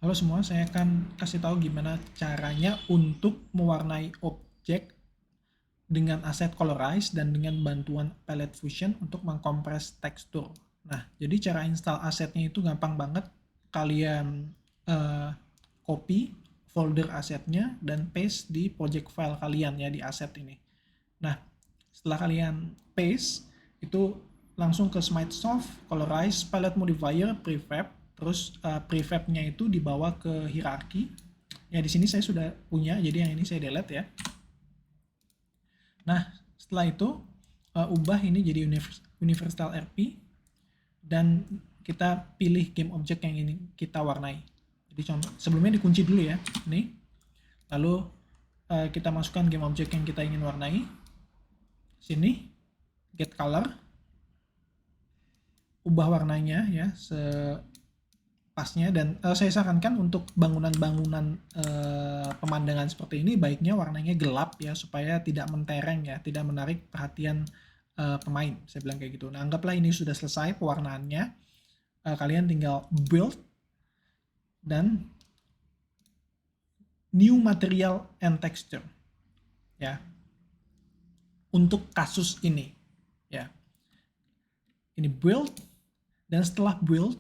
Halo semua, saya akan kasih tahu gimana caranya untuk mewarnai objek dengan aset colorize dan dengan bantuan Palette Fusion untuk mengkompres tekstur. Nah, jadi cara install asetnya itu gampang banget. Kalian copy folder asetnya dan paste di project file kalian ya di aset ini. Nah, setelah kalian paste, itu langsung ke Smitesoft, Colorize, Palette Modifier, Prefab, terus prefabnya itu dibawa ke hierarki. Ya di sini saya sudah punya, jadi yang ini saya delete ya. Nah, setelah itu ubah ini jadi Universal RP dan kita pilih game object yang ini kita warnai. Jadi contoh sebelumnya dikunci dulu ya, ini. Lalu kita masukkan game object yang kita ingin warnai. Sini, get color, ubah warnanya ya sepasnya, dan saya sarankan untuk bangunan-bangunan pemandangan seperti ini baiknya warnanya gelap ya supaya tidak mentereng ya, tidak menarik perhatian pemain. Saya bilang kayak gitu. Nah, anggaplah ini sudah selesai pewarnaannya. Kalian tinggal build dan new material and texture ya untuk kasus ini ya. Ini build, dan setelah build,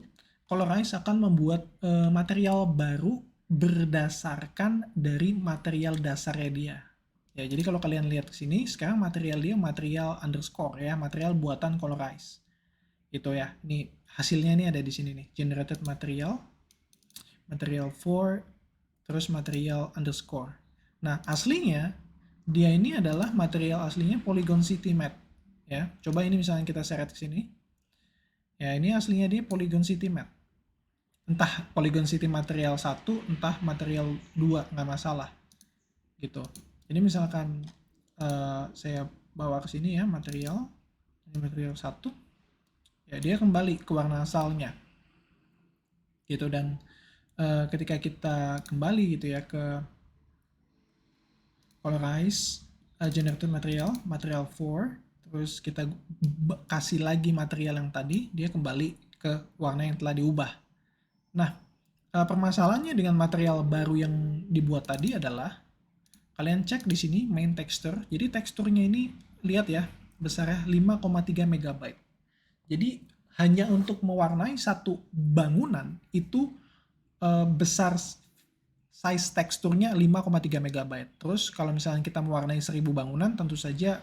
Colorize akan membuat material baru berdasarkan dari material dasarnya dia. Ya, jadi kalau kalian lihat ke sini, sekarang material dia material underscore ya, material buatan Colorize. Gitu ya. Ini hasilnya ini ada di sini nih, generated material, material for, terus material underscore. Nah, aslinya dia ini adalah material aslinya Polygon City Matte ya. Coba ini misalnya kita seret ke sini. Ya, ini aslinya dia Polygon City Matte. Entah Polygon City material 1, entah material 2, nggak masalah. Gitu. Jadi misalkan saya bawa ke sini ya material, ini material 1, ya dia kembali ke warna asalnya. Gitu, dan ketika kita kembali gitu ya ke colorize, generated material, material 4, terus kita kasih lagi material yang tadi, dia kembali ke warna yang telah diubah. Nah, permasalahannya dengan material baru yang dibuat tadi adalah kalian cek di sini main texture. Jadi teksturnya ini lihat ya, besarnya 5,3 MB. Jadi hanya untuk mewarnai satu bangunan itu besar size teksturnya 5,3 MB. Terus kalau misalnya kita mewarnai 1000 bangunan, tentu saja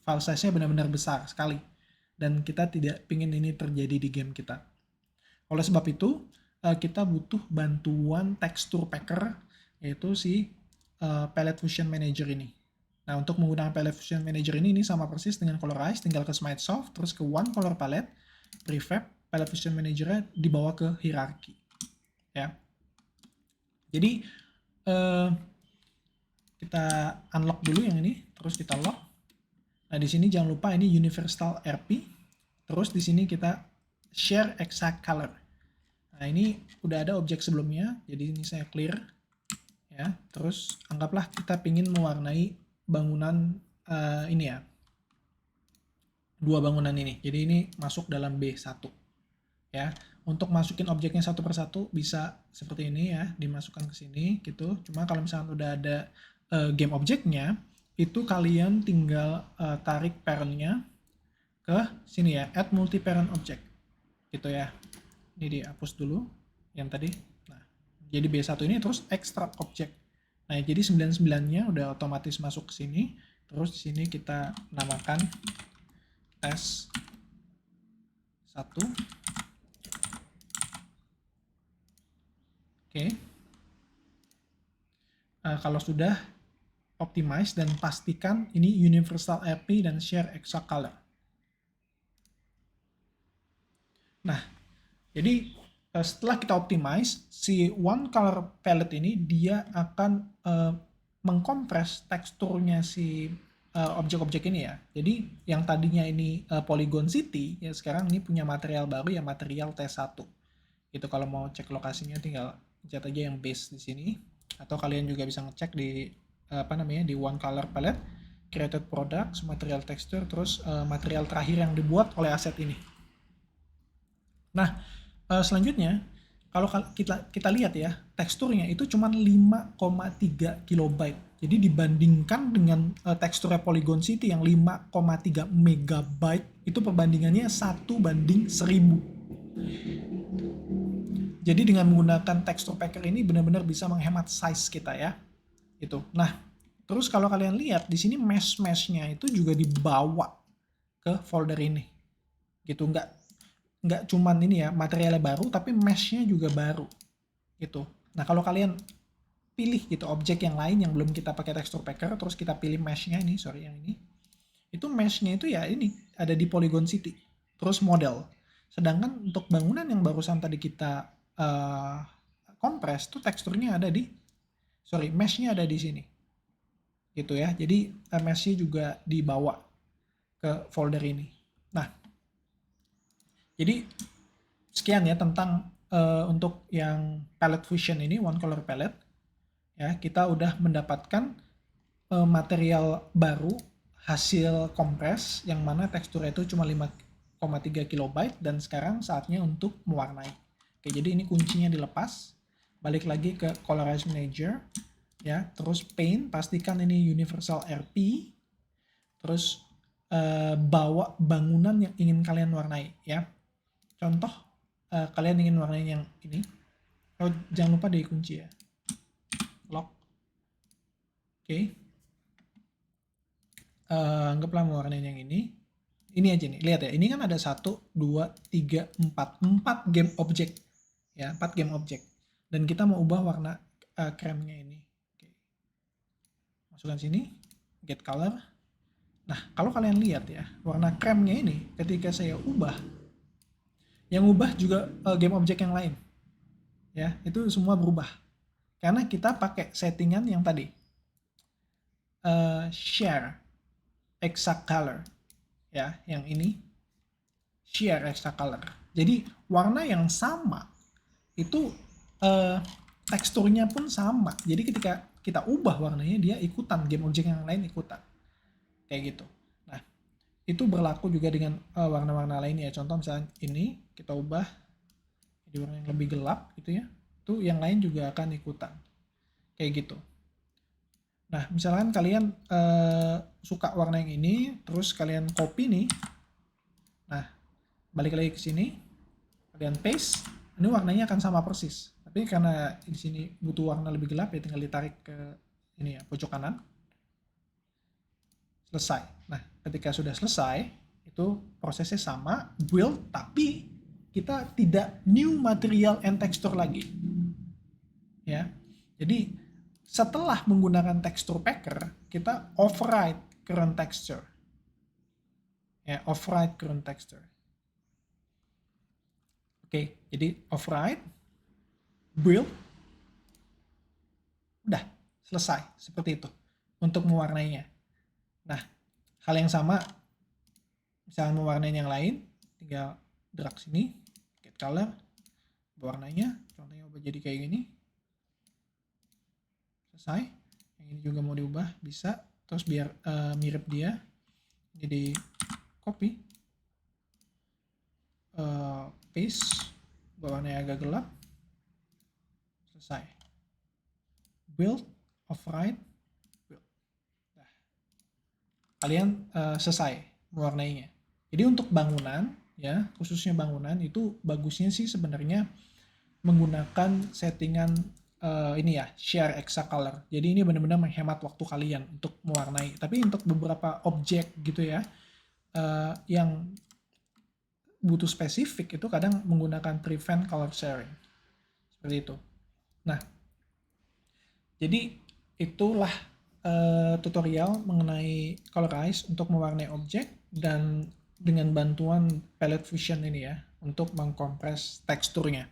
file size-nya benar-benar besar sekali. Dan kita tidak ingin ini terjadi di game kita. Oleh sebab itu, kita butuh bantuan texture packer, yaitu si Palette Fusion Manager ini. Nah, untuk menggunakan Palette Fusion Manager ini sama persis dengan Colorize, tinggal ke Smitesoft, terus ke One Color Palette, Prefab, Palette Fusion Manager-nya dibawa ke hierarki. Ya. Jadi, kita unlock dulu yang ini, terus kita lock. Nah, di sini jangan lupa ini Universal RP, terus di sini kita share exact color. Nah, ini udah ada objek sebelumnya, jadi ini saya clear ya. Terus anggaplah kita ingin mewarnai bangunan ini ya, dua bangunan ini. Jadi ini masuk dalam B1 ya. Untuk masukin objeknya satu persatu bisa seperti ini ya, dimasukkan ke sini gitu. Cuma kalau misalnya udah ada game objeknya, itu kalian tinggal tarik parentnya ke sini ya, add multi parent object gitu ya. Ini dihapus dulu yang tadi. Nah, jadi B1 ini terus extract object. Nah, jadi 99-nya udah otomatis masuk ke sini. Terus di sini kita namakan tes 1. Oke. Kalau sudah optimize dan pastikan ini universal RP dan share exact color. Nah, jadi setelah kita optimize, si One Color Palette ini dia akan mengkompres teksturnya si objek-objek ini ya. Jadi yang tadinya ini Polygon City, ya sekarang ini punya material baru ya, material T1. Itu kalau mau cek lokasinya tinggal pencet aja yang base di sini. Atau kalian juga bisa ngecek di di One Color Palette, created products, material texture, terus material terakhir yang dibuat oleh aset ini. Nah, selanjutnya kalau kita lihat ya, teksturnya itu cuma 5,3 kilobyte. Jadi dibandingkan dengan teksturnya Polygon City yang 5,3 megabyte, itu perbandingannya 1:1000. Jadi dengan menggunakan texture packer ini benar-benar bisa menghemat size kita ya. Itu. Nah, terus kalau kalian lihat di sini mesh-meshnya itu juga dibawa ke folder ini. Gitu, nggak cuman ini ya materialnya baru, tapi mesh-nya juga baru. Gitu. Nah, kalau kalian pilih gitu objek yang lain yang belum kita pakai texture packer, terus kita pilih mesh-nya ini, sorry yang ini. Itu mesh-nya itu ya ini ada di Polygon City. Terus model. Sedangkan untuk bangunan yang barusan tadi kita kompres tuh teksturnya ada di mesh-nya ada di sini. Gitu ya. Jadi mesh-nya juga dibawa ke folder ini. Nah, jadi sekian ya tentang untuk yang palette fusion ini, one color palette. Ya, kita udah mendapatkan material baru hasil kompres yang mana teksturnya itu cuma 5,3 kilobyte dan sekarang saatnya untuk mewarnai. Oke, jadi ini kuncinya dilepas. Balik lagi ke Colorize Manager ya, terus Paint, pastikan ini Universal RP. Terus bawa bangunan yang ingin kalian warnai ya. Contoh kalian ingin warnai yang ini. Oh, jangan lupa dikunci ya. Lock. Oke. Anggaplah mewarnai yang ini. Ini aja nih, lihat ya. Ini kan ada 1, 2, 3, 4 game object. Ya, 4 game object. Dan kita mau ubah warna kremnya ini. Oke. Masukkan sini, get color. Nah, kalau kalian lihat ya, warna kremnya ini ketika saya ubah, yang ubah juga game object yang lain. Ya, itu semua berubah. Karena kita pakai settingan yang tadi. Share exact color. Ya, yang ini. Share exact color. Jadi, warna yang sama itu teksturnya pun sama. Jadi ketika kita ubah warnanya, dia ikutan, game object yang lain ikutan. Kayak gitu. Nah, itu berlaku juga dengan warna-warna lain ya. Contoh misalnya ini, kita ubah jadi warna yang lebih gelap gitu ya. Itu yang lain juga akan ikutan. Kayak gitu. Nah, misalkan kalian suka warna yang ini, terus kalian copy nih. Nah, balik lagi ke sini, kalian paste, ini warnanya akan sama persis. Tapi karena di sini butuh warna lebih gelap ya tinggal ditarik ke ini ya, pojok kanan. Selesai. Nah, ketika sudah selesai, itu prosesnya sama, build, tapi kita tidak new material and texture lagi. Ya. Jadi setelah menggunakan texture packer, kita override current texture. Ya, override current texture. Oke, jadi override, build, udah selesai seperti itu untuk mewarnainya. Nah, hal yang sama, misalnya mewarnai yang lain, tinggal drag sini, get color, warnanya, contohnya ubah jadi kayak gini, selesai. Yang ini juga mau diubah, bisa. Terus biar mirip dia, ini di copy, paste, warnanya agak gelap, selesai. Build, override, build. Nah, kalian selesai mewarnainya. Jadi untuk bangunan, ya khususnya bangunan itu bagusnya sih sebenarnya menggunakan settingan ini ya, share exact color. Jadi ini benar-benar menghemat waktu kalian untuk mewarnai. Tapi untuk beberapa objek gitu ya, yang butuh spesifik itu kadang menggunakan prevent color sharing. Seperti itu. Nah, jadi itulah tutorial mengenai Colorize untuk mewarnai objek dan dengan bantuan Palette Fusion ini ya, untuk mengkompres teksturnya.